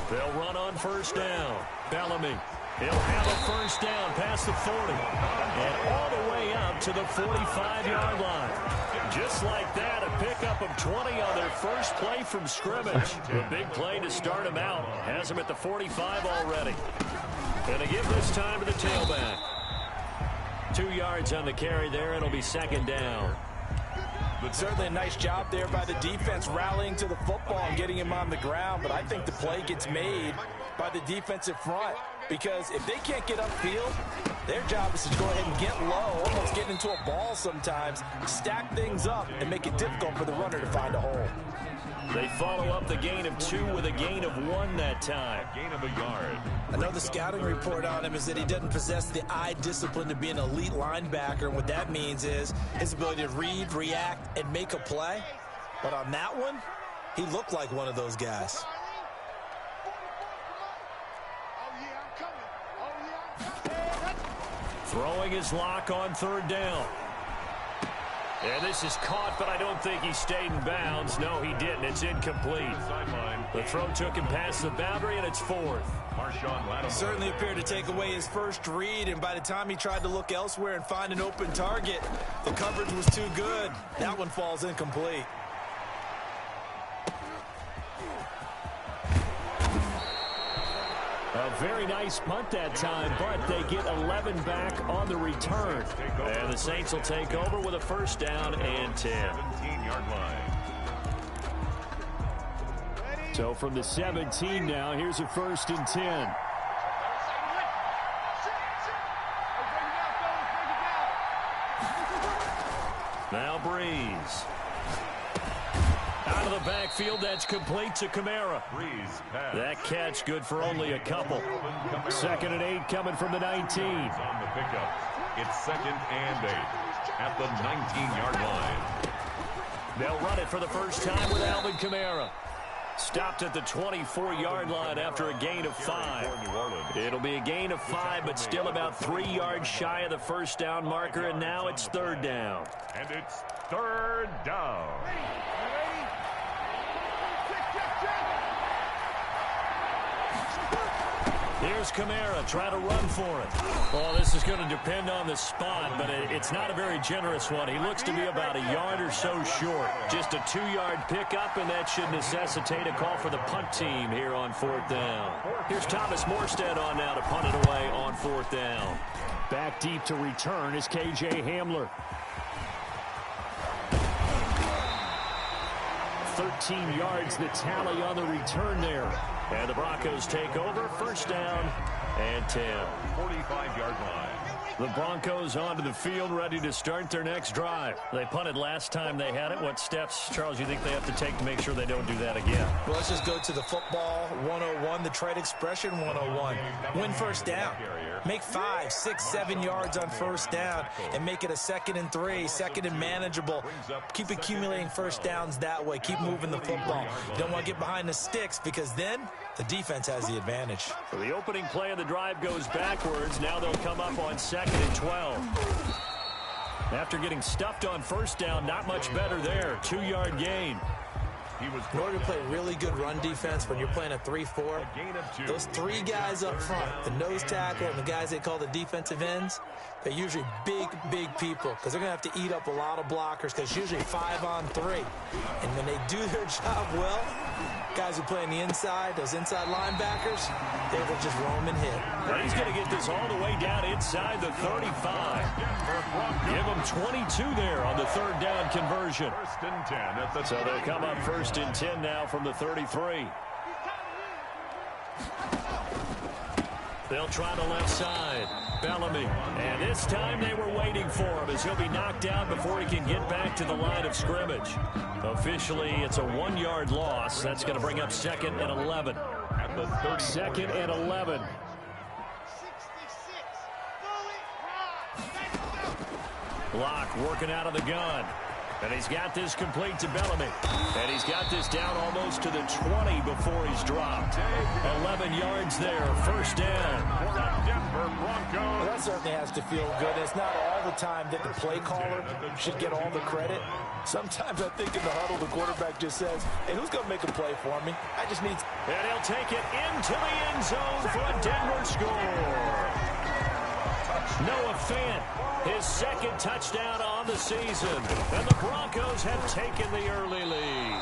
They'll run on first down. Bellamy. He'll have a first down past the 40. And all the way up to the 45-yard line. Just like that, a pickup of 20 on their first play from scrimmage. A big play to start him out. Has him at the 45 already. And to give this time to the tailback. 2 yards on the carry there. It'll be second down. But certainly a nice job there by the defense rallying to the football and getting him on the ground. But I think the play gets made by the defensive front. Because if they can't get upfield, their job is to go ahead and get low, almost get into a ball sometimes, stack things up, and make it difficult for the runner to find a hole. They follow up the gain of 2 with a gain of 1 that time. Gain of a yard. I know the scouting report on him is that he doesn't possess the eye discipline to be an elite linebacker. And what that means is his ability to read, react, and make a play. But on that one, he looked like one of those guys. Throwing his lock on third down. And this is caught, but I don't think he stayed in bounds. No, he didn't. It's incomplete. The throw took him past the boundary, and it's fourth. Certainly appeared to take away his first read, and by the time he tried to look elsewhere and find an open target, the coverage was too good. That one falls incomplete. A very nice punt that time, but they get 11 back on the return. And the Saints will take over with a first down and 10. 17-yard line. So from the 17 now, here's a first and 10. Now Breeze. Out of the backfield, that's complete to Kamara. That catch good for only a couple. Second and 8 coming from the 19. On the pickup. It's second and 8 at the 19-yard line. They'll run it for the first time with Alvin Kamara. Stopped at the 24-yard line after a gain of 5. It'll be a gain of 5, but still about 3 yards shy of the first down marker, and now it's third down. And it's third down. Here's Kamara trying to run for it. Well, this is going to depend on the spot, but it's not a very generous one. He looks to be about a yard or so short. Just a 2-yard pickup, and that should necessitate a call for the punt team here on fourth down. Here's Thomas Morstead on now to punt it away on fourth down. Back deep to return is K.J. Hamler. 13 yards the tally on the return there. And the Broncos take over, first down and 10. 45-yard line. The Broncos onto the field, ready to start their next drive. They punted last time they had it. What steps, Charles, you think they have to take to make sure they don't do that again? Well, let's just go to the football 101, the trade expression 101. Win first down. Make 5, 6, 7 yards on first down and make it a second and 3, second and manageable. Keep accumulating first downs that way. Keep moving the football. You don't want to get behind the sticks because then the defense has the advantage. So the opening play of the drive goes backwards. Now they'll come up on second and 12. After getting stuffed on first down, not much better there. 2-yard gain. In order to play really good run defense when you're playing a 3-4, those 3 guys up front, the nose tackle and the guys they call the defensive ends, they're usually big people because they're going to have to eat up a lot of blockers because it's usually 5 on 3. And when they do their job well, guys who play on the inside, those inside linebackers, they will just roam and hit. Well, he's going to get this all the way down inside the 35. Give him 22 there on the third down conversion. First and 10 at the so they'll come up first and 10 now from the 33. They'll try the left side. Bellamy. And this time they were waiting for him as he'll be knocked out before he can get back to the line of scrimmage. Officially, it's a 1-yard loss. That's going to bring up second and 11. At the 30. Second and 11. Block working out of the gun. And he's got this complete to Bellamy. And he's got this down almost to the 20 before he's dropped. 11 yards there, first down. Denver Broncos. Well, that certainly has to feel good. It's not all the time that the play caller should get all the credit. Sometimes I think in the huddle, the quarterback just says, hey, who's going to make a play for me? I just need... And he'll take it into the end zone for a Denver score. Noah Fant, his second touchdown on the season. And the Broncos have taken the early lead.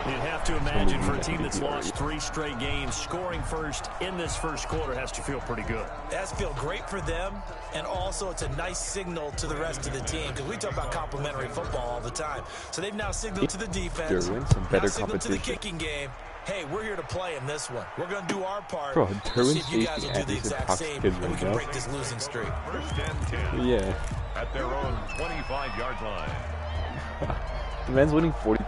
You'd have to imagine for a team that's lost 3 straight games, scoring first in this first quarter has to feel pretty good. It has to feel great for them, and also it's a nice signal to the rest of the team, because we talk about complimentary football all the time. So they've now signaled to the defense, now signaled to the kicking game, hey, we're here to play in this one. We're going to do our part. Bro, See if you guys will do the exact same, and we can break this losing streak. First and 10. Yeah. At their own 25-yard line. The man's winning 40.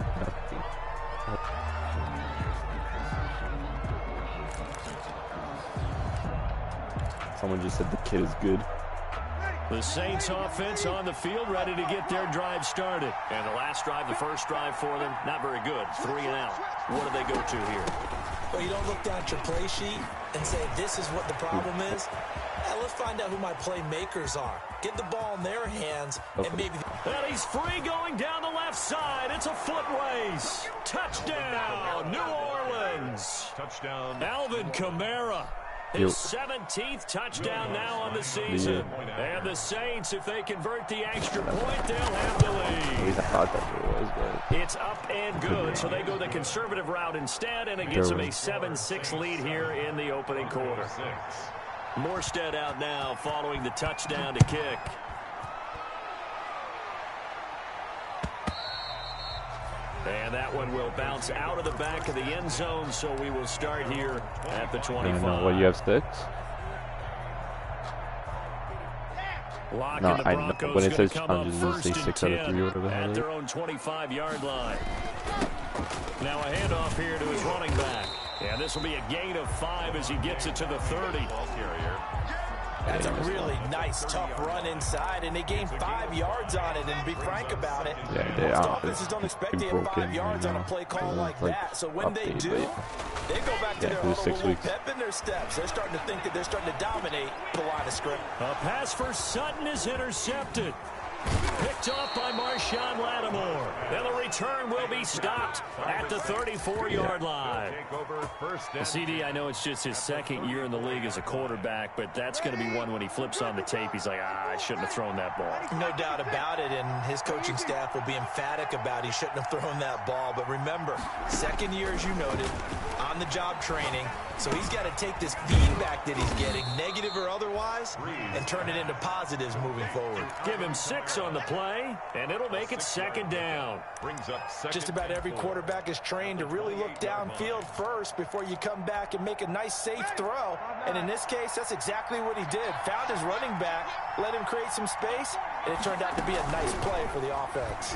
Someone just said the kid is good. The Saints offense on the field, ready to get their drive started. And the last drive, the first drive for them, not very good. 3 and out. What do they go to here? Well, you don't look down at your play sheet and say, this is what the problem is. Let's find out who my playmakers are. Get the ball in their hands, and maybe... And he's free going down the left side. It's a foot race. Touchdown, New Orleans. Touchdown. Alvin Kamara. His 17th touchdown now on the season. And the Saints, if they convert the extra point, they'll have the lead. I thought that it was, but... It's up and good, so they go the conservative route instead, and it gives them a 7-6 lead here in the opening quarter. Morstead out now following the touchdown to kick. And that one will bounce out of the back of the end zone, so we will start here at the 25. What, you have 6? Lock No, in the I Broncos know. When it says come up challenges, it'll say first and 6 out of 3 or 10 whatever. at their own 25-yard line. Now a handoff here to his running back. And this will be a gain of 5 as he gets it to the 30. That's a really nice, tough run inside, and they gained 5 yards on it. And to be frank about it, most offenses don't expect to get 5 yards on a play call like that. So when they do, they go back to their huddle with a little pep in their steps. They're starting to think that they're starting to dominate the line of scrimmage. A pass for Sutton is intercepted. Picked off by Marshawn Lattimore. And the return will be stopped at the 34-yard line. CD, I know it's just his second year in the league as a quarterback, but that's going to be one when he flips on the tape. He's like, I shouldn't have thrown that ball. No doubt about it, and his coaching staff will be emphatic about he shouldn't have thrown that ball. But remember, second year, as you noted, on-the-job training. So he's got to take this feedback that he's getting, negative or otherwise, and turn it into positives moving forward. Give him 6 on the play, and it'll make it second down. Brings up Just about every quarterback is trained to really look downfield first before you come back and make a nice, safe throw. And in this case, that's exactly what he did. Found his running back, let him create some space, and it turned out to be a nice play for the offense.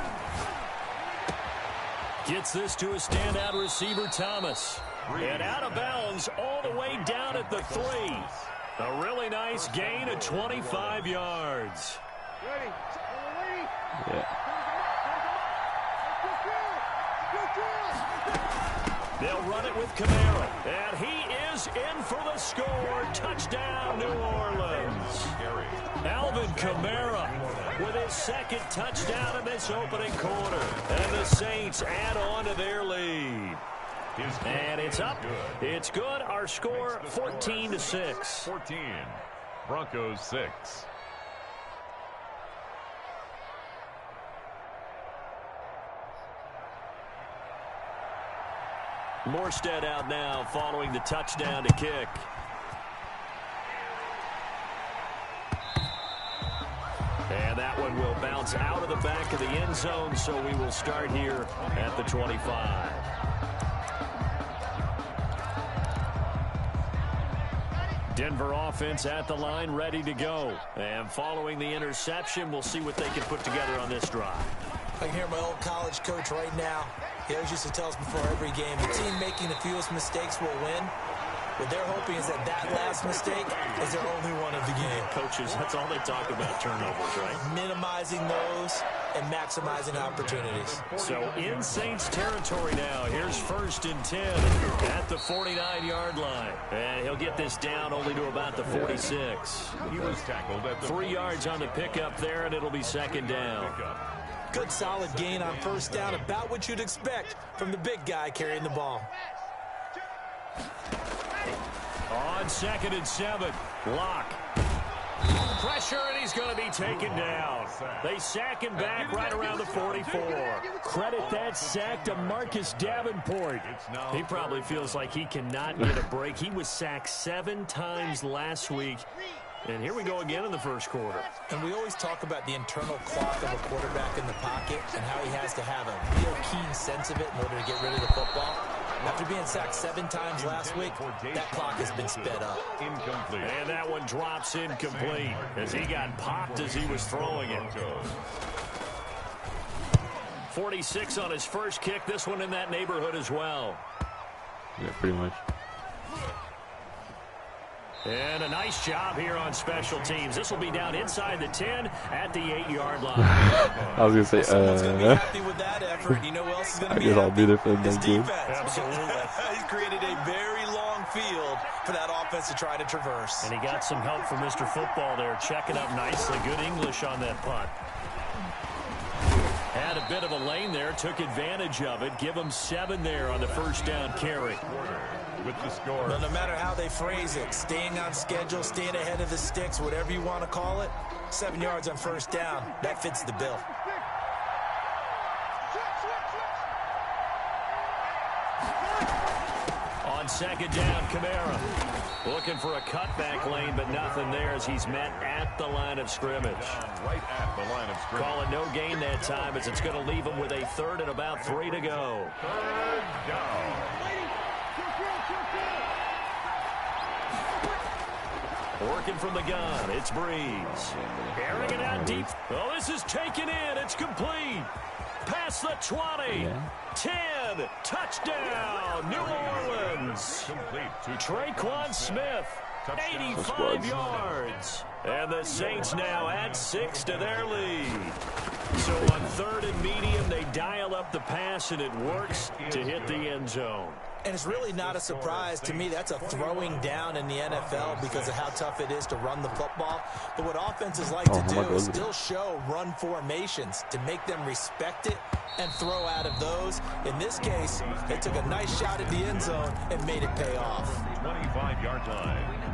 Gets this to a standout receiver, Thomas. And out of bounds all the way down at the 3. A really nice gain of 25 yards. Yeah. They'll run it with Kamara. And he is in for the score. Touchdown, New Orleans. Alvin Kamara with his second touchdown in this opening quarter. And the Saints add on to their lead. And it's up. It's good. Our score, 14-6. 14. Broncos 6. Morstead out now following the touchdown to kick. And that one will bounce out of the back of the end zone, so we will start here at the 25. Denver offense at the line, ready to go. And following the interception, we'll see what they can put together on this drive. I can hear my old college coach right now. He always used to tell us before every game, the team making the fewest mistakes will win. What they're hoping is that that last mistake is their only one of the game. Coaches, that's all they talk about, turnovers, right? Minimizing those, and maximizing opportunities. So in Saints territory now. Here's 1st and 10 at the 49-yard line. And he'll get this down only to about the 46. He was tackled at the 3 yards on the pickup there, and it'll be 2nd down. Good solid gain on 1st down, about what you'd expect from the big guy carrying the ball. On 2nd and 7, Locke. Pressure, and he's going to be taken down. They sack him back right around the 44. Credit that sack to Marcus Davenport. He probably feels like he cannot get a break. He was sacked 7 times last week. And here we go again in the 1st quarter. And we always talk about the internal clock of a quarterback in the pocket and how he has to have a real keen sense of it in order to get rid of the football. After being sacked 7 times last week, that clock has been sped up. incomplete. And that one drops incomplete as he got popped as he was throwing it. 46 on his first kick. This one in that neighborhood as well. Yeah, pretty much. And a nice job here on special teams. This will be down inside the 10 at the 8-yard line. I was going to say, Someone's going to be happy with that effort. You know who else is going to I be guess happy? I'll be there for the His next game. defense. Absolutely. He's created a very long field for that offense to try to traverse. And he got some help from Mr. Football there, checking up nicely. Good English on that punt. Had a bit of a lane there, took advantage of it. Give him 7 there on the 1st down carry. With the score. But no matter how they phrase it, staying on schedule, staying ahead of the sticks, whatever you want to call it, 7 yards on 1st down, that fits the bill. On 2nd down, Kamara looking for a cutback lane, but nothing there as he's met at the line of scrimmage. Right at the line of scrimmage. Calling no gain that time as it's going to leave him with a 3rd and about 3 to go. 3rd down. Working from the gun, it's Breeze. Airing it out deep. Oh, this is taken in. It's complete. Past the 20. 10. Touchdown, New Orleans. Complete to Traquan Smith, 85 yards. And the Saints now add 6 to their lead. So on 3rd and medium, they dial up the pass, and it works to hit the end zone. And it's really not a surprise to me. That's a throwing down in the NFL because of how tough it is to run the football. But what offenses like to do is still show run formations to make them respect it and throw out of those. In this case, they took a nice shot at the end zone and made it pay off. 25-yard line.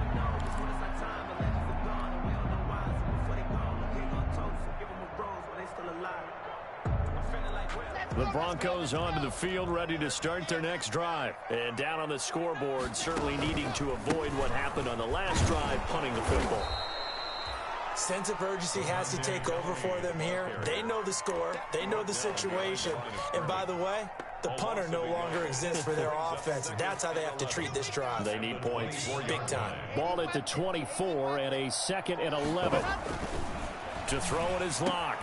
The Broncos onto the field, ready to start their next drive. And down on the scoreboard, certainly needing to avoid what happened on the last drive, punting the football. Sense of urgency has to take over for them here. They know the score. They know the situation. And by the way, the punter no longer exists for their offense. That's how they have to treat this drive. They need points. Big time. Ball at the 24 and a 2nd and 11. To throw it is Locke.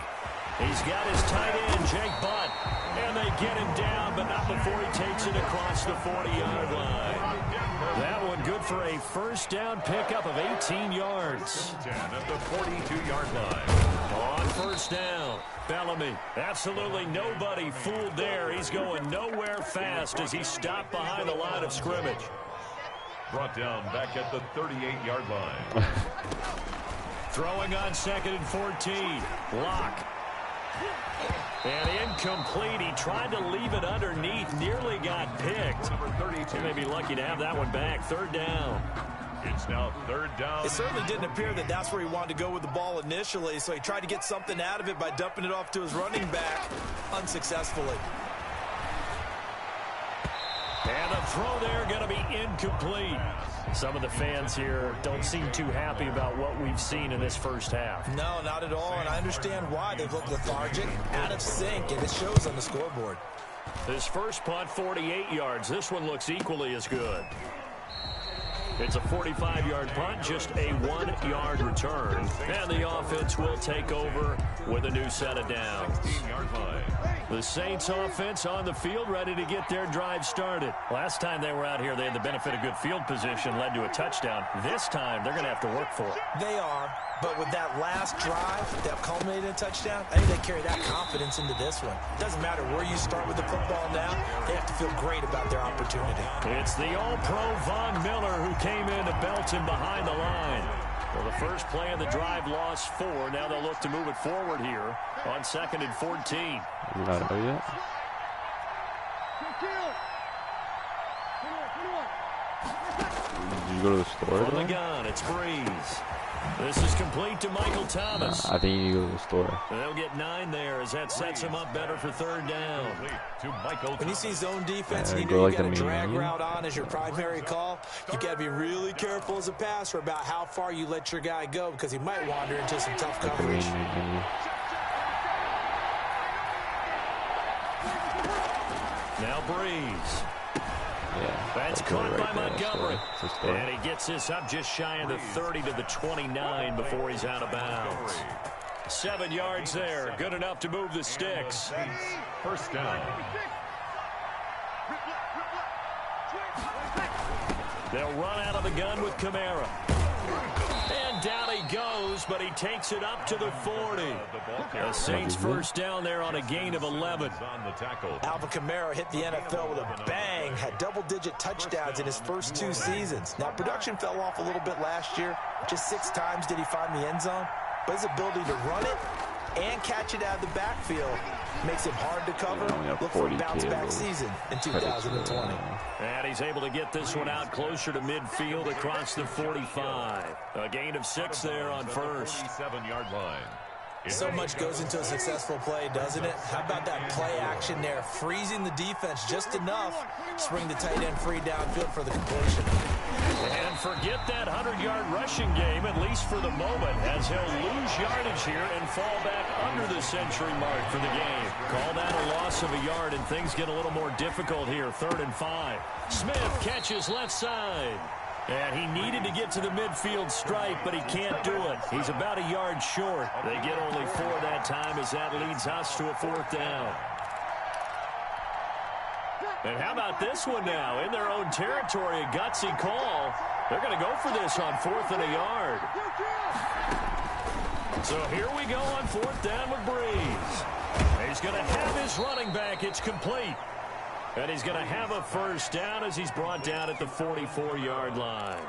He's got his tight end, Jake Butt. And they get him down, but not before he takes it across the 40-yard line. That one good for a 1st down pickup of 18 yards. 10 at the 42-yard line. On 1st down, Bellamy. Absolutely nobody fooled there. He's going nowhere fast as he stopped behind the line of scrimmage. Brought down back at the 38-yard line. Throwing on 2nd and 14. Locke. And incomplete. He tried to leave it underneath. Nearly got picked. Number 32. He may be lucky to have that one back. 3rd down. It's now 3rd down. It certainly didn't appear that that's where he wanted to go with the ball initially, so he tried to get something out of it by dumping it off to his running back unsuccessfully. And the throw there going to be incomplete. Some of the fans here don't seem too happy about what we've seen in this first half. No, not at all, and I understand why. They've looked lethargic, out of sync, and it shows on the scoreboard. This first punt, 48 yards. This one looks equally as good. It's a 45-yard punt, just a 1-yard return. And the offense will take over with a new set of downs. The Saints offense on the field, ready to get their drive started. Last time they were out here, they had the benefit of good field position, led to a touchdown. This time, they're going to have to work for it. They are, but with that last drive that culminated in a touchdown, I think they carry that confidence into this one. It doesn't matter where you start with the football now. They have to feel great about their opportunity. It's the All-Pro Von Miller who came in to belt him behind the line. Well, the first play of the drive lost 4. Now they'll look to move it forward here on 2nd and 14. You not out yet? Did you go to the store? On the gun, it's Breeze. This is complete to Michael Thomas. I think you go to the store. They'll get 9 there as that sets him up better for 3rd down. When you see zone defense and you go know like you got a the drag medium. route on as your primary call, you got to be really careful as a passer about how far you let your guy go because he might wander into some tough coverage. Now Breeze. Yeah, That's caught right by there, Montgomery. store. And he gets this up just shy of the 30 to the 29 before he's out of bounds. 7 yards there. Good enough to move the sticks. First down. They'll run out of the gun with Kamara. And down he goes, but he takes it up to the 40. The Saints first down there on a gain of 11. Alvin Kamara hit the NFL with a bang, had double-digit touchdowns in his first 2 seasons. Now, production fell off a little bit last year. Just 6 times did he find the end zone. But his ability to run it and catch it out of the backfield makes it hard to cover. Look for a bounce-back season in 2020. And he's able to get this one out closer to midfield across the 45. A gain of 6 there on first. 47-yard line. So much goes into a successful play, doesn't it? How about that play action there, freezing the defense just enough to bring the tight end free downfield for the completion. And forget that 100-yard rushing game, at least for the moment, as he'll lose yardage here and fall back under the century mark for the game. Call that a loss of a yard, and things get a little more difficult here. 3rd and 5. Smith catches left side. And he needed to get to the midfield stripe, but he can't do it. He's about a yard short. They get only 4 that time as that leads us to a 4th down. And how about this one now? In their own territory, a gutsy call. They're going to go for this on 4th and a yard. So here we go on 4th down with Breeze. He's going to have his running back. It's complete. And he's going to have a first down as he's brought down at the 44-yard line.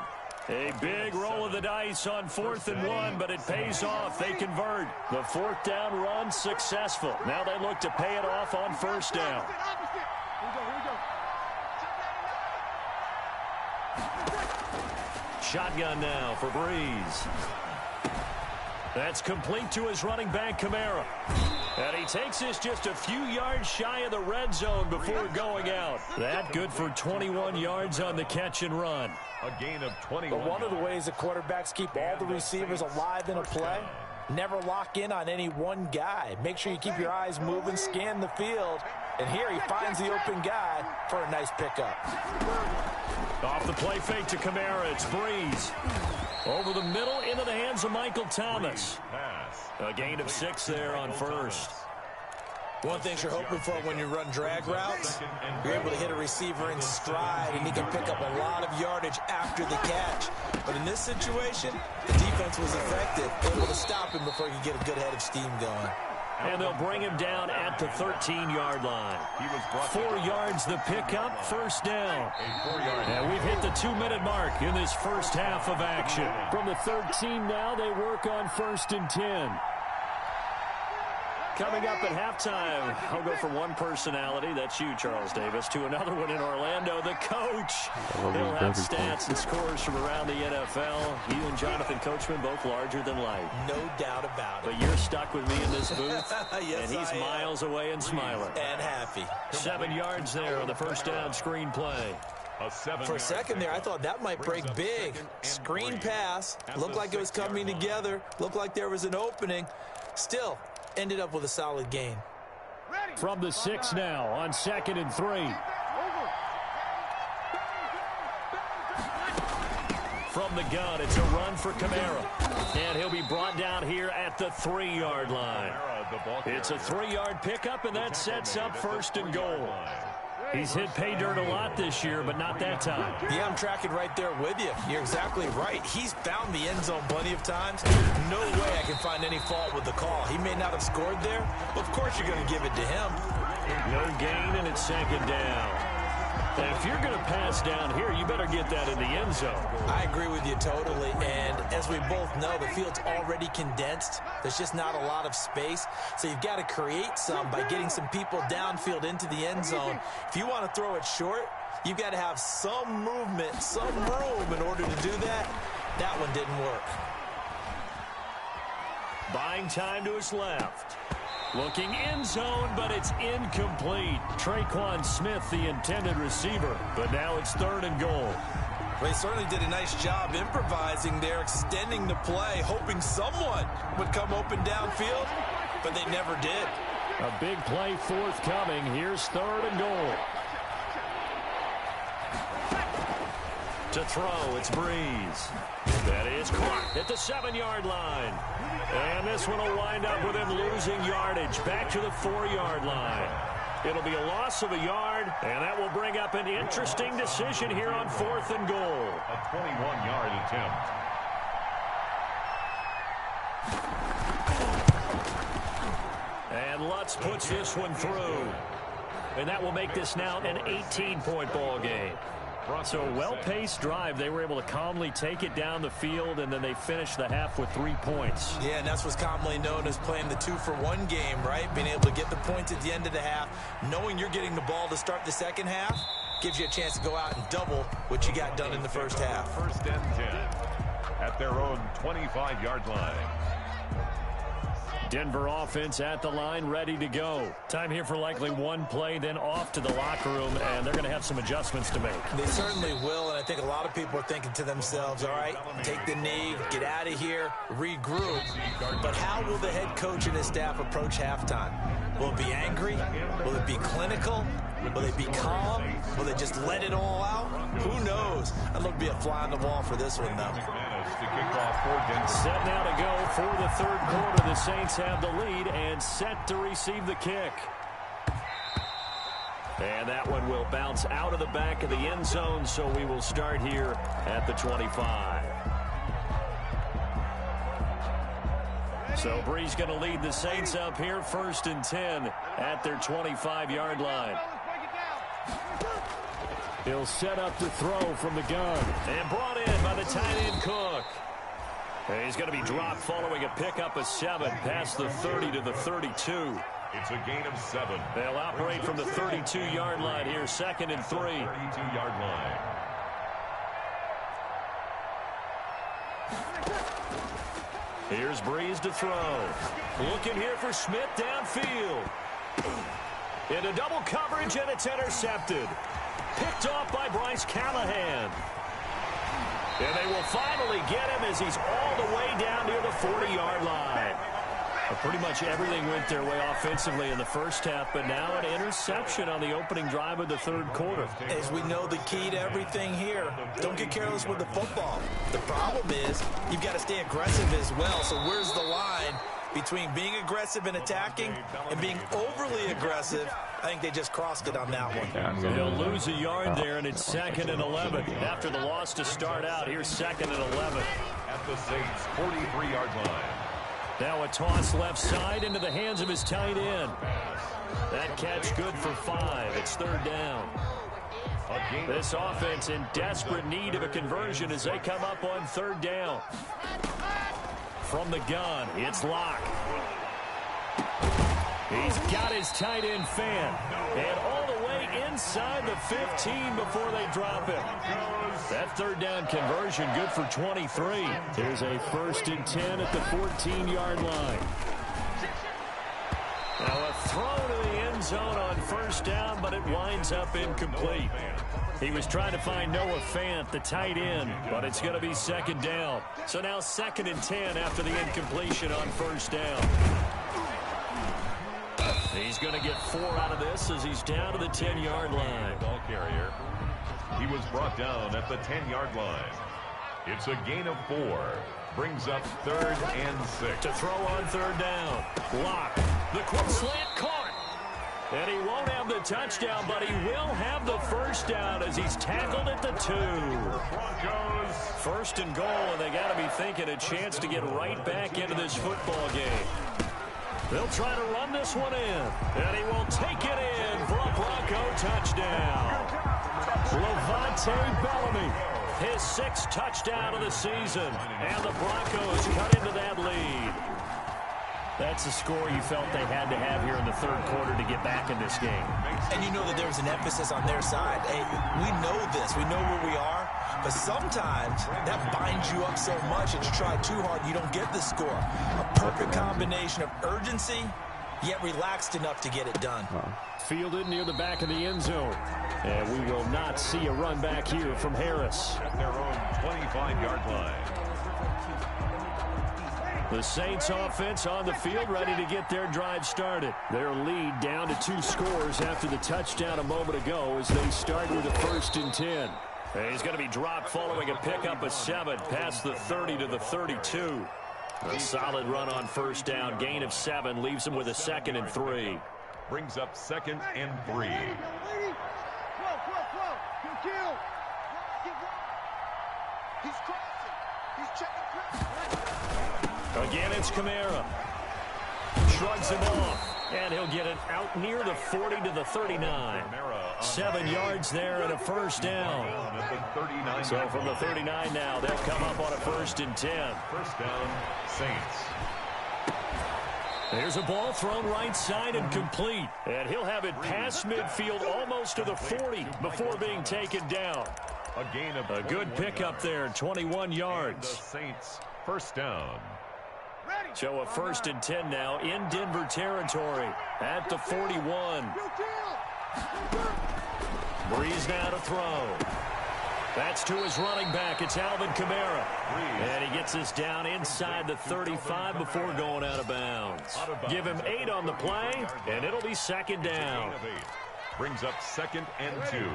A big roll of the dice on 4th and 1, but it pays off. They convert. The 4th down run successful. Now they look to pay it off on 1st down. Shotgun now for Breeze. That's complete to his running back, Kamara. And he takes this just a few yards shy of the red zone before going out. That good for 21 yards on the catch and run. A gain of 21. But one of the ways the quarterbacks keep all the receivers alive in a play, never lock in on any one guy. Make sure you keep your eyes moving, scan the field. And here he finds the open guy for a nice pickup. Off the play fake to Kamara, it's Breeze. Over the middle, into the hands of Michael Thomas. A gain of 6 there on first. One thing you're hoping for when you run drag routes, you're able to hit a receiver in stride, and he can pick up a lot of yardage after the catch. But in this situation, the defense was effective, able to stop him before he could get a good head of steam going. And they'll bring him down at the 13-yard line. 4 yards the pickup, first down. And we've hit the 2-minute mark in this first half of action. From the 13 now, they work on 1st and 10. Coming up at halftime, I'll go from one personality, that's you, Charles Davis, to another one in Orlando, the coach. He'll have stats and scores from around the NFL. You and Jonathan Coachman, both larger than life. No doubt about it. But you're stuck with me in this booth, Yes, and he's miles away and smiling. And happy. 7 yards there on the first down screen play. For a second there, I thought that might break big. Screen pass. Looked like it was coming together. Looked like there was an opening. Still, ended up with a solid gain. From the 6 now on 2nd and 3. from the gun. It's a run for Kamara. And he'll be brought down here at the 3-yard line. It's a 3-yard pickup, and that sets up first and goal. He's hit pay dirt a lot this year, but not that time. Yeah, I'm tracking right there with you. You're exactly right. He's found the end zone plenty of times. No way I can find any fault with the call. He may not have scored there, but of course you're going to give it to him. No gain, and it's second down. And if you're going to pass down here, you better get that in the end zone. I agree with you totally, and as we both know, the field's already condensed. There's just not a lot of space, so you've got to create some by getting some people downfield into the end zone. If you want to throw it short, you've got to have some movement, some room in order to do that. That one didn't work. Buying time to his left. Looking end zone, but it's incomplete. Traquan Smith, the intended receiver, but now it's 3rd and goal. Well, he certainly did a nice job improvising there, extending the play, hoping someone would come open downfield, but they never did. A big play forthcoming. Here's 3rd and goal. To throw, it's Breeze. That is caught at the 7-yard line. And this one will wind up with him losing yardage back to the 4-yard line. It'll be a loss of a yard, and that will bring up an interesting decision here on 4th and goal. A 21-yard attempt. And Lutz puts this one through. And that will make this now an 18-point ball game. So a well-paced drive. They were able to calmly take it down the field, and then they finished the half with 3 points. Yeah, and that's what's commonly known as playing the 2-for-1 game, right? Being able to get the points at the end of the half, knowing you're getting the ball to start the second half, gives you a chance to go out and double what you got done in the first half. 1st and 10 at their own 25-yard line. Denver offense at the line, ready to go. Time here for likely one play, then off to the locker room, and they're going to have some adjustments to make. They certainly will, and I think a lot of people are thinking to themselves, all right, take the knee, get out of here, regroup. But how will the head coach and his staff approach halftime? Will it be angry? Will it be clinical? Will they be calm? Will they just let it all out? Who knows? I'd love to be a fly on the wall for this one, though. Set now to go for the 3rd quarter. The Saints have the lead and set to receive the kick. And that one will bounce out of the back of the end zone, so we will start here at the 25. So Breeze going to lead the Saints up here, 1st and 10 at their 25-yard line. He'll set up to throw from the gun. And brought in by the tight end Cook. And he's going to be dropped following a pickup of 7 past the 30 to the 32. It's a gain of 7. They'll operate from the 32-yard line here, 2nd and 3. 32-yard line. Here's Breeze to throw. Looking here for Smith downfield. Into double coverage, and it's intercepted. Picked off by Bryce Callahan. And they will finally get him as he's all the way down near the 40-yard line. But pretty much everything went their way offensively in the first half, but now an interception on the opening drive of the 3rd quarter. As we know, the key to everything here, don't get careless with the football. The problem is you've got to stay aggressive as well. So where's the line between being aggressive and attacking and being overly aggressive? I think they just crossed it on that one. Yeah, They'll lose a yard there, and it's 2nd and 11. After the loss to start out, here's 2nd and 11. At the Saints' 43-yard line. Now a toss left side into the hands of his tight end. That catch good for 5. It's 3rd down. This offense in desperate need of a conversion as they come up on 3rd down. From the gun, it's Locke. He's got his tight end fan. And all the way inside the 15 before they drop him. That 3rd down conversion good for 23. Here's a 1st and 10 at the 14-yard line. Now a throw to the end zone on 1st down, but it winds up incomplete. He was trying to find Noah Fant, the tight end, but it's going to be 2nd down. So now 2nd and 10 after the incompletion on 1st down. He's going to get 4 out of this as he's down to the 10-yard line. Ball carrier. He was brought down at the 10-yard line. It's a gain of 4. Brings up 3rd and 6. To throw on 3rd down. Block. The quick slant caught. And he won't have the touchdown, but he will have the first down as he's tackled at the 2. Broncos. 1st and goal, and they got to be thinking a chance to get right back into this football game. They'll try to run this one in, and he will take it in for a Bronco touchdown. Levante Bellamy, his 6th touchdown of the season, and the Broncos cut into that lead. That's a score you felt they had to have here in the 3rd quarter to get back in this game. And you know that there was an emphasis on their side. Hey, we know this. We know where we are. But sometimes that binds you up so much that you try too hard, you don't get the score. A perfect combination of urgency, yet relaxed enough to get it done. Fielded near the back of the end zone. And we will not see a run back here from Harris. At their own 25-yard line. The Saints offense on the field, ready to get their drive started. Their lead down to 2 scores after the touchdown a moment ago as they start with a 1st and 10. And he's going to be dropped following a pickup of 7 past the 30 to the 32. A solid run on 1st down, gain of 7, leaves him with a 2nd and 3. Brings up 2nd and 3. Again, it's Kamara. Shrugs him off, and he'll get it out near the 40 to the 39. 7 yards there and a 1st down. So from the 39 now, they'll come up on a 1st and 10. 1st down, Saints. There's a ball thrown right side and complete. And he'll have it past midfield almost to the 40 before being taken down. A gain of a good pickup there, 21 yards. The Saints, 1st down. So a 1st and 10 now in Denver territory at the 41. Breeze now to throw. That's to his running back. It's Alvin Kamara. And he gets us down inside the 35 before going out of bounds. Give him 8 on the play, and it'll be 2nd down. Brings up 2nd and 2.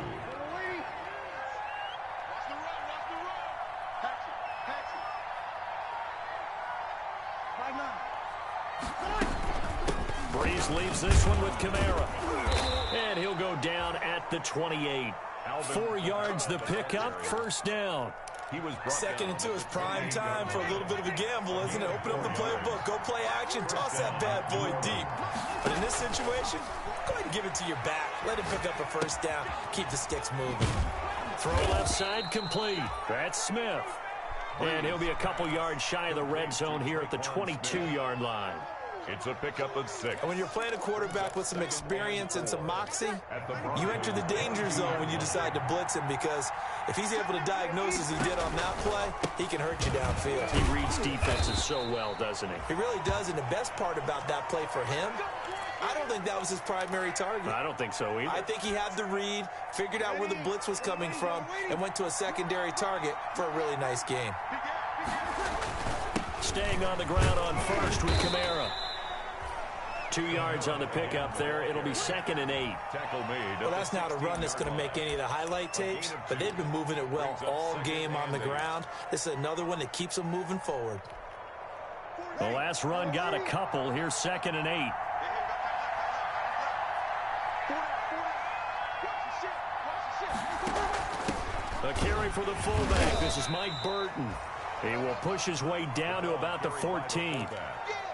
Breeze leaves this one with Kamara. And he'll go down at the 28. 4 yards the pickup, 1st down. He was 2nd and 2 is prime time for a little bit of a gamble, isn't it? Open up the playbook, go play action, toss that bad boy deep. But in this situation, go ahead and give it to your back. Let him pick up a 1st down, keep the sticks moving. Throw left side complete. That's Smith. And he'll be a couple yards shy of the red zone here at the 22-yard line. It's a pickup of 6. And when you're playing a quarterback with some experience and some moxie, you enter the danger zone when you decide to blitz him, because if he's able to diagnose as he did on that play, he can hurt you downfield. He reads defenses so well, doesn't he? He really does, and the best part about that play for him, I don't think that was his primary target. I don't think so either. I think he had the read, figured out where the blitz was coming from, and went to a secondary target for a really nice game. Staying on the ground on 1st with Kamara. 2 yards on the pickup there. It'll be 2nd and 8. Tackle made. Well, that's not a run that's going to make any of the highlight tapes, but they've been moving it well all game on the ground. This is another one that keeps them moving forward. The last run got a couple. Here's 2nd and 8. A carry for the fullback. This is Mike Burton. He will push his way down to about the 14.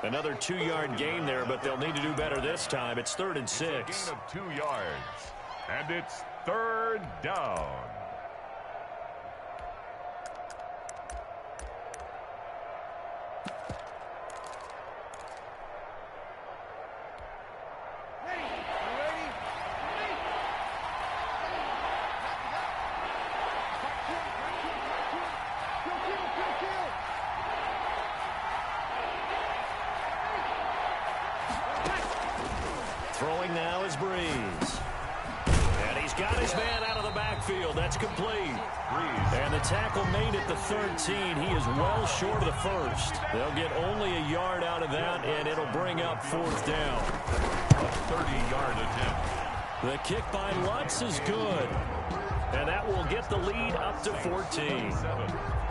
Another 2-yard gain there, but they'll need to do better this time. It's 3rd and 6. Gain of 2 yards. And it's 3rd down. Throwing now is Breeze. And he's got his man out of the backfield. That's complete. And the tackle made at the 13. He is well short of the 1st. They'll get only a yard out of that, and it'll bring up 4th down. A 30-yard attempt. The kick by Lutz is good. And that will get the lead up to 14.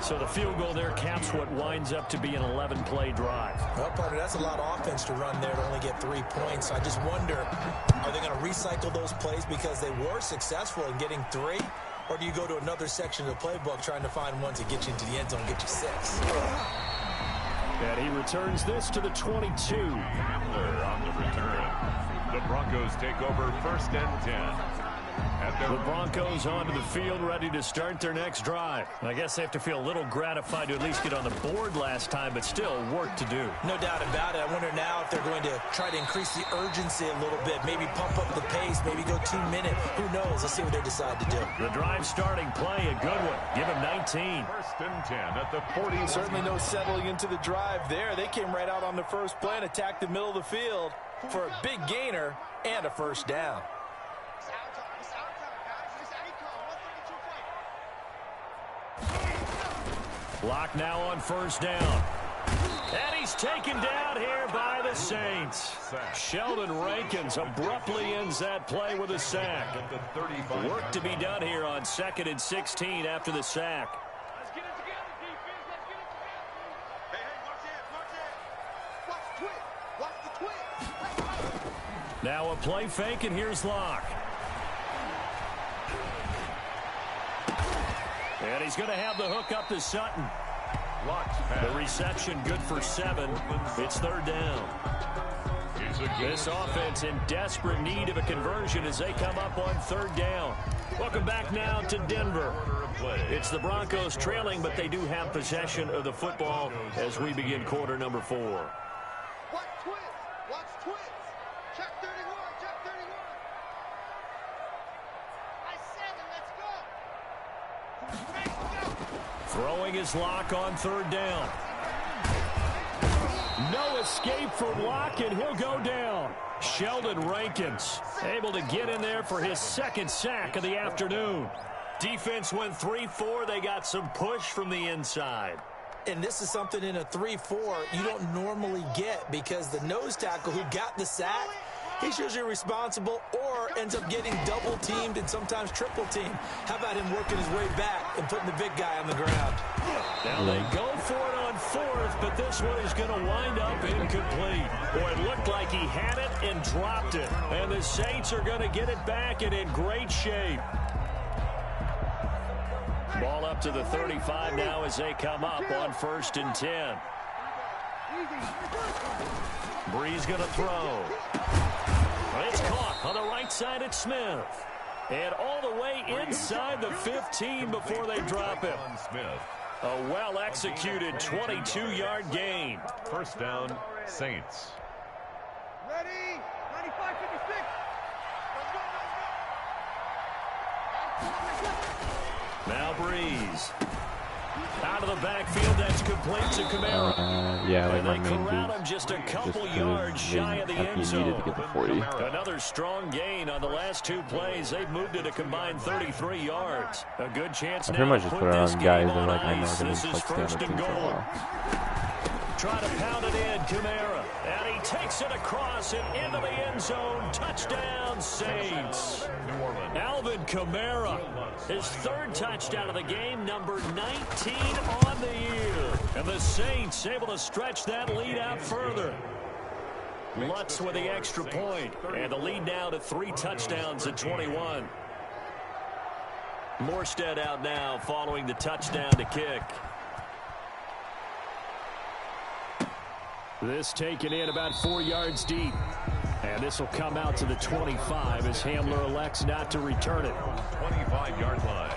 So the field goal there caps what winds up to be an 11-play drive. Well, partner, that's a lot of offense to run there to only get 3 points. I just wonder, are they going to recycle those plays because they were successful in getting 3? Or do you go to another section of the playbook trying to find ones that get you into the end zone and get you 6? And he returns this to the 22. Hamler on the return. The Broncos take over 1st and 10. The Broncos onto the field, ready to start their next drive. I guess they have to feel a little gratified to at least get on the board last time, but still work to do. No doubt about it. I wonder now if they're going to try to increase the urgency a little bit, maybe pump up the pace, maybe go 2 minutes. Who knows? Let's see what they decide to do. The drive starting play, a good one. Give him 19. 1st and 10 at the 40. Certainly no settling into the drive there. They came right out on the first play and attacked the middle of the field for a big gainer and a 1st down. Clock now on 1st down. And he's taken down here by the Saints. Sheldon Rankins abruptly ends that play with a sack. Work to be done here on 2nd and 16 after the sack. Let's get it together, defense. Let's get it together. Hey, watch it. Watch the twist. Now a play fake, and here's Locke. And he's going to have the hook up to Sutton. The reception good for 7. It's 3rd down. This offense in desperate need of a conversion as they come up on 3rd down. Welcome back now to Denver. It's the Broncos trailing, but they do have possession of the football as we begin quarter number 4. Watch twist. Watch twist. Check 31. Check 31. I 7. Let's go. Throwing his Locke on 3rd down. No escape from Locke, and he'll go down. Sheldon Rankins able to get in there for his 2nd sack of the afternoon. Defense went 3-4. They got some push from the inside. And this is something in a 3-4 you don't normally get because the nose tackle who got the sack, he's usually responsible or ends up getting double-teamed and sometimes triple-teamed. How about him working his way back and putting the big guy on the ground? Now they go for it on 4th, but this one is going to wind up incomplete. Boy, it looked like he had it and dropped it. And the Saints are going to get it back and in great shape. Ball up to the 35 now as they come up on 1st and 10. Breeze going to throw. It's caught on the right side at Smith. And all the way inside the 15 before they drop him. A well-executed 22-yard gain. 1st down, Saints. Ready? 95-56. Let's go. Now Breeze. Out of the backfield, that's complete to Kamara. Yeah, like and my they main corral dude. him just a Just couple yards shy of the end he needed zone. to get the 40. Another strong gain on the last 2 plays. They've moved it a combined 33 yards. A good chance I now pretty much to just put put it this on game guys that on like I know ice. they're This gonna is like 1st stand and up for a goal. while. Try to pound it in, Kamara. And he takes it across and into the end zone. Touchdown, Saints. Alvin Kamara, his 3rd touchdown of the game, number 19 on the year. And the Saints able to stretch that lead out further. Lutz with the extra point. And the lead now to 3 touchdowns at 21. Morstead out now following the touchdown to kick. This taken in about 4 yards deep. And this will come out to the 25 as Hamler elects not to return it. 25-yard line.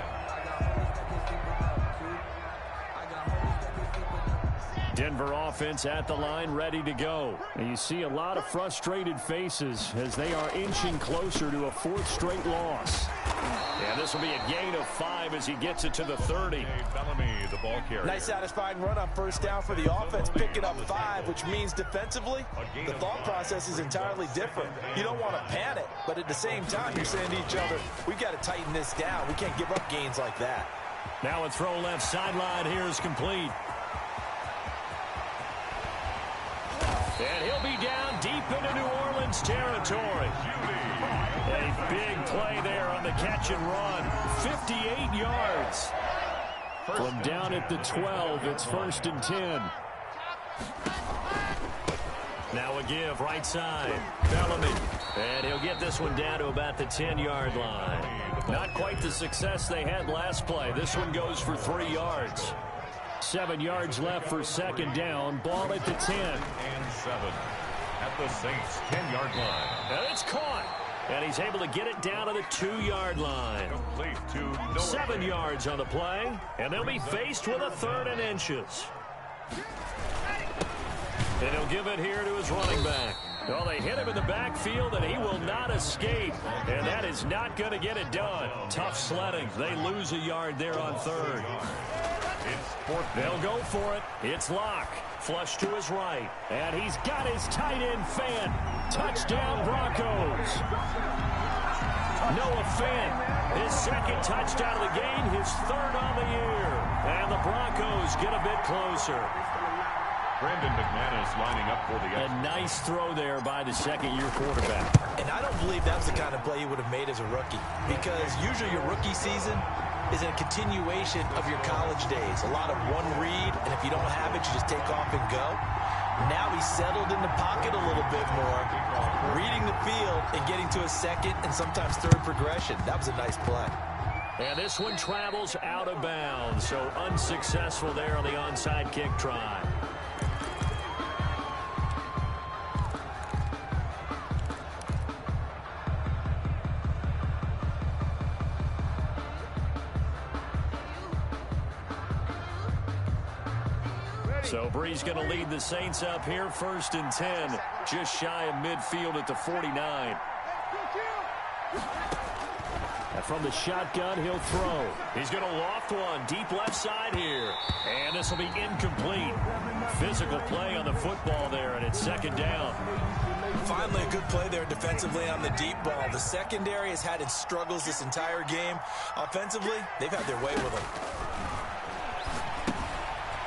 Denver offense at the line, ready to go. And you see a lot of frustrated faces as they are inching closer to a 4th straight loss. And this will be a gain of 5 as he gets it to the 30. Bellamy, the ball carrier. Nice satisfying run on 1st down for the offense, picking up 5, which means defensively, the thought process is entirely different. You don't want to panic, but at the same time, you're saying to each other, we've got to tighten this down. We can't give up gains like that. Now a throw left sideline here is complete. And he'll be down deep into New Orleans Saints territory. A big play there on the catch and run. 58 yards. From down at the 12, it's 1st and 10. Now a give, right side. Bellamy. And he'll get this one down to about the 10-yard line. Not quite the success they had last play. This one goes for 3 yards. 7 yards left for 2nd down. Ball at the 10. And 7 at the Saints' 10-yard line. And it's caught. And he's able to get it down to the 2-yard line. 7 yards on the play. And they'll be faced with a 3rd and inches. And he'll give it here to his running back. Well, they hit him in the backfield, and he will not escape. And that is not going to get it done. Tough sledding. They lose a yard there on 3rd. They'll go for it. It's Locke. Flush to his right. And he's got his tight end fan. Touchdown, Broncos. Noah Fant, his 2nd touchdown of the game, his 3rd on the year. And the Broncos get a bit closer. Brandon McManus lining up for the A nice throw there by the 2nd-year quarterback. And I don't believe that's the kind of play he would have made as a rookie, because usually your rookie season is a continuation of your college days. A lot of one read, and if you don't have it, you just take off and go. Now he's settled in the pocket a little bit more, reading the field and getting to a 2nd and sometimes 3rd progression. That was a nice play. And this one travels out of bounds, so unsuccessful there on the onside kick try. So Bree's going to lead the Saints up here, 1st and 10, just shy of midfield at the 49. And from the shotgun, he'll throw. He's going to loft one, deep left side here. And this will be incomplete. Physical play on the football there, and it's 2nd down. Finally, a good play there defensively on the deep ball. The secondary has had its struggles this entire game. Offensively, they've had their way with them.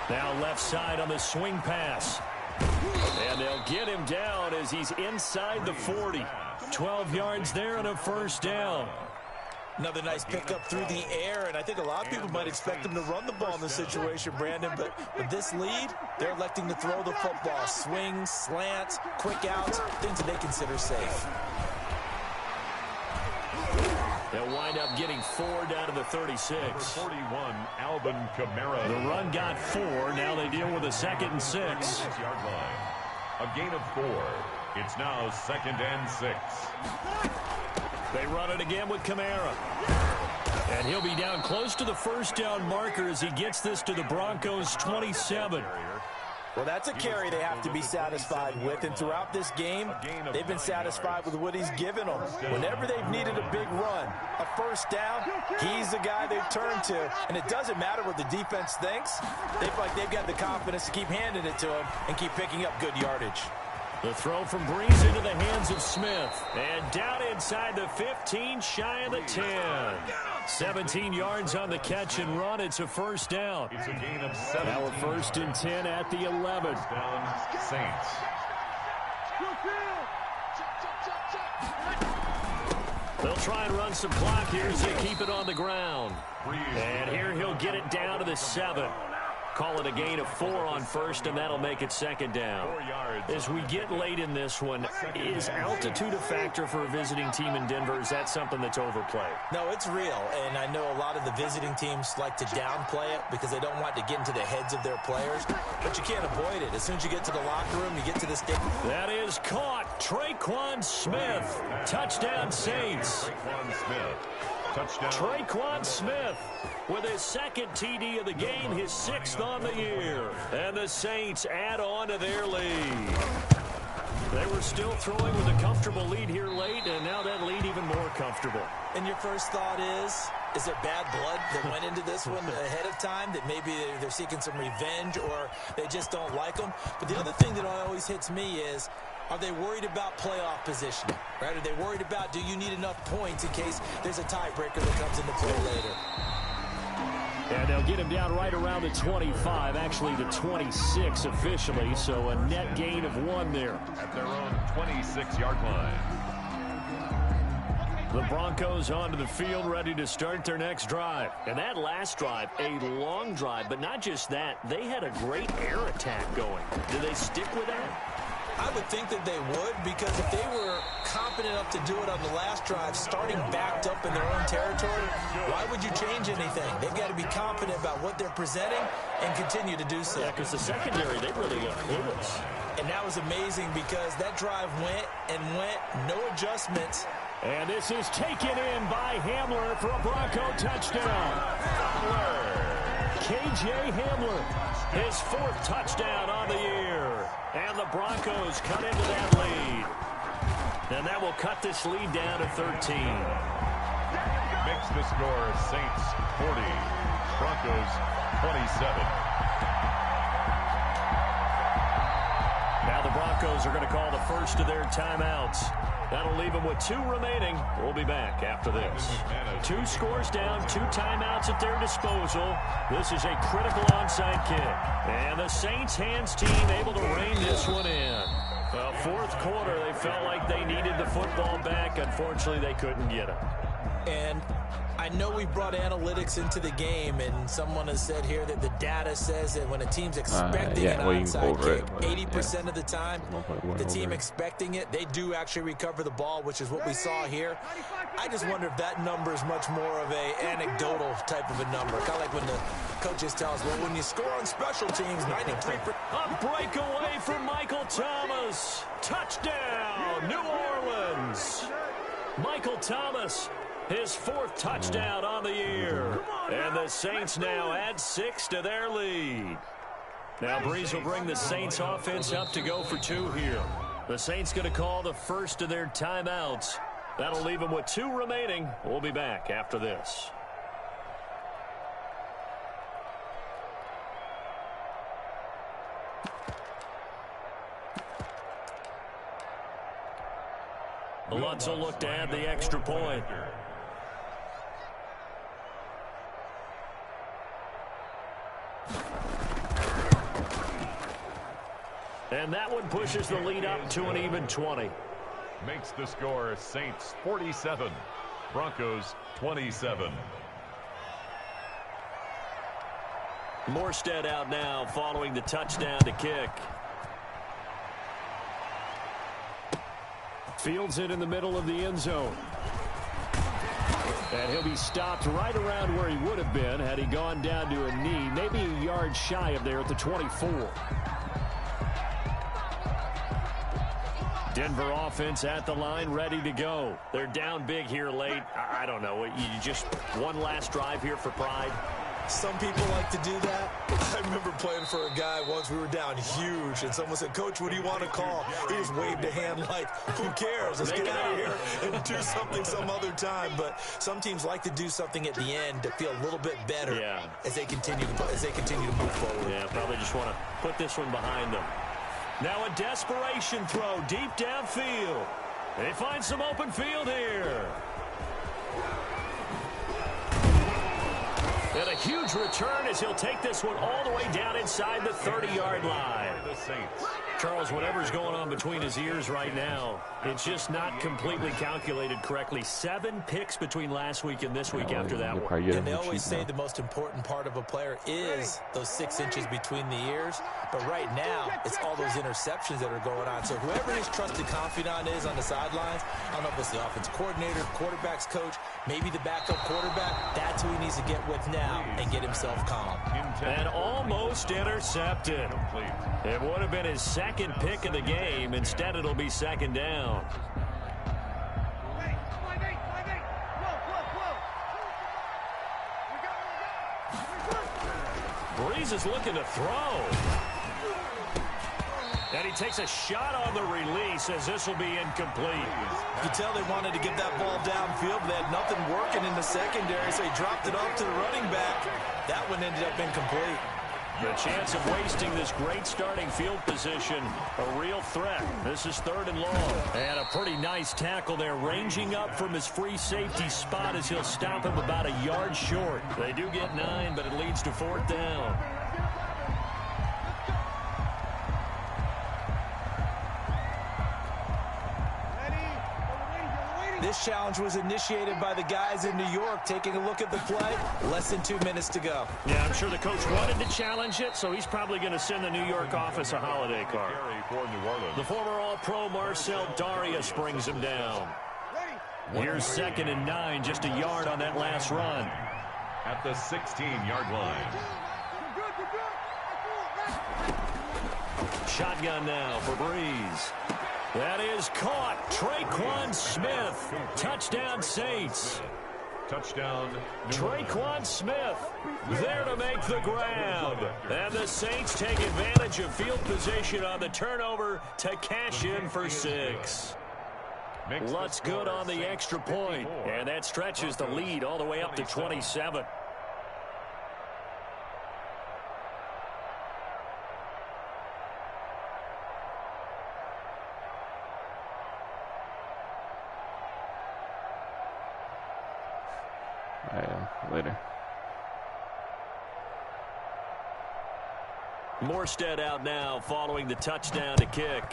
Now left side on the swing pass. And they'll get him down as he's inside the 40. 12 yards there and a 1st down. Another nice pickup through the air, and I think a lot of people might expect him to run the ball in this situation, Brandon, but with this lead, they're electing to throw the football. Swings, slants, quick outs, things that they consider safe. They'll wind up getting 4 down to the 36. Number 41, Alvin Kamara. The run got 4. Now they deal with a 2nd and 6. Yard line. A gain of 4. It's now 2nd and 6. They run it again with Kamara. And he'll be down close to the 1st down marker as he gets this to the Broncos' 27. Well, that's a carry they have to be satisfied with, and throughout this game, they've been satisfied with what he's given them. Whenever they've needed a big run, a 1st down, he's the guy they've turned to, and it doesn't matter what the defense thinks. They feel like they've got the confidence to keep handing it to him and keep picking up good yardage. The throw from Breeze into the hands of Smith. And down inside the 15, shy of the 10. 17 yards on the catch and run. It's a 1st down. It's a gain of 7. Now a 1st and 10 at the 11. Down Saints. They'll try and run some clock here as they keep it on the ground. And here he'll get it down to the 7. Call it a gain of 4 on 1st, and that'll make it 2nd down. As we get late in this one, is altitude a factor for a visiting team in Denver? Is that something that's overplayed? No, it's real, and I know a lot of the visiting teams like to downplay it because they don't want to get into the heads of their players, but you can't avoid it. As soon as you get to the locker room, you get to the stadium. That is caught. Traquan Smith. Touchdown, Saints. Traquan Smith. Touchdown. Traquan Smith with his 2nd TD of the game, his 6th on the year. And the Saints add on to their lead. They were still throwing with a comfortable lead here late, and now that lead even more comfortable. And your first thought is there bad blood that went into this one ahead of time, that maybe they're seeking some revenge or they just don't like them? But the other thing that always hits me is, are they worried about playoff positioning? Right? Are they worried about, do you need enough points in case there's a tiebreaker that comes into play later? And they'll get him down right around the 25, actually the 26 officially, so a net gain of 1 there. At their own 26-yard line. The Broncos onto the field, ready to start their next drive. And that last drive, a long drive, but not just that. They had a great air attack going. Do they stick with that? I would think that they would, because if they were confident enough to do it on the last drive, starting backed up in their own territory, why would you change anything? They've got to be confident about what they're presenting and continue to do so. Yeah, because the secondary, they really look clueless. And that was amazing because that drive went and went, no adjustments. And this is taken in by Hamler for a Bronco touchdown. K.J. Hamler, his 4th touchdown on the year. And the Broncos cut into that lead. And that will cut this lead down to 13. Makes the score Saints 40, Broncos 27. Now the Broncos are going to call the first of their timeouts. That'll leave them with 2 remaining. We'll be back after this. 2 scores down, 2 timeouts at their disposal. This is a critical onside kick. And the Saints hands team able to rein this one in. Well, 4th quarter, they felt like they needed the football back. Unfortunately, they couldn't get it. And I know we brought analytics into the game, and someone has said here that the data says that when a team's expecting an onside kick, 80% of the time, the team expecting it, they do actually recover the ball, which is what we saw here. I just wonder if that number is much more of a anecdotal type of a number. Kind of like when the coaches tell us, well, when you score on special teams, 93%. A breakaway from Michael Thomas. Touchdown, New Orleans. Michael Thomas, his 4th touchdown on the year. And the Saints now add 6 to their lead. Now Breeze will bring the Saints offense up to go for 2 here. The Saints going to call the first of their timeouts. That'll leave them with 2 remaining. We'll be back after this. Lutz will look to add the extra point. And that one pushes the lead up to an even 20. Makes the score Saints 47, Broncos 27. Morstead out now following the touchdown to kick. Fields it in the middle of the end zone. And he'll be stopped right around where he would have been had he gone down to a knee, maybe a yard shy of there at the 24. Denver offense at the line, ready to go. They're down big here late. I don't know. You just one last drive here for pride. Some people like to do that. I remember playing for a guy once. We were down huge, and someone said, "Coach, what do you want to call?" He just waved a hand like, "Who cares? Let's get out of here and do something some other time." But some teams like to do something at the end to feel a little bit better as they continue to move forward. Yeah, probably just want to put this one behind them. Now a desperation throw deep downfield. They find some open field here. And a huge return as he'll take this one all the way down inside the 30-yard line. Charles, whatever's going on between his ears right now, it's just not completely calculated correctly. 7 picks between last week and this week after that one. And they always say the most important part of a player is those 6 inches between the ears. But right now, it's all those interceptions that are going on. So whoever his trusted confidant is on the sidelines, I don't know if it's the offense coordinator, quarterback's coach, maybe the backup quarterback, that's who he needs to get with now and get himself calm. And almost intercepted. It would have been his second pick of the game. Instead, it'll be second down. Breeze is looking to throw. And he takes a shot on the release as this will be incomplete. You can tell they wanted to get that ball downfield, but they had nothing working in the secondary, so he dropped it off to the running back. That one ended up incomplete. The chance of wasting this great starting field position, a real threat. This is 3rd and long. And a pretty nice tackle there, ranging up from his free safety spot as he'll stop him about a yard short. They do get 9, but it leads to 4th down. This challenge was initiated by the guys in New York. Taking a look at the play, less than 2 minutes to go. Yeah, I'm sure the coach wanted to challenge it, so he's probably going to send the New York office a holiday card. The former All-Pro Marcel Darius brings him down. Here's 2nd and 9, just a yard on that last run. At the 16-yard line. Shotgun now for Breeze. That is caught. Traquan Smith. Touchdown, Saints. Touchdown. Traquan Smith there to make the grab. And the Saints take advantage of field position on the turnover to cash in for 6. Lutz good on the extra point. And that stretches the lead all the way up to 27. Later. Morstead out now following the touchdown to kick.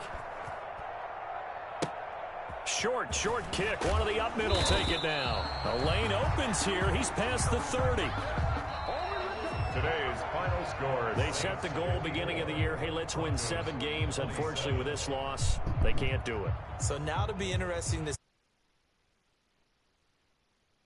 Short kick. One of the up middle take it now. The lane opens here. He's past the 30. Today's final score. They set the goal beginning of the year. Hey, let's win 7 games. Unfortunately, with this loss, they can't do it. So now to be interesting to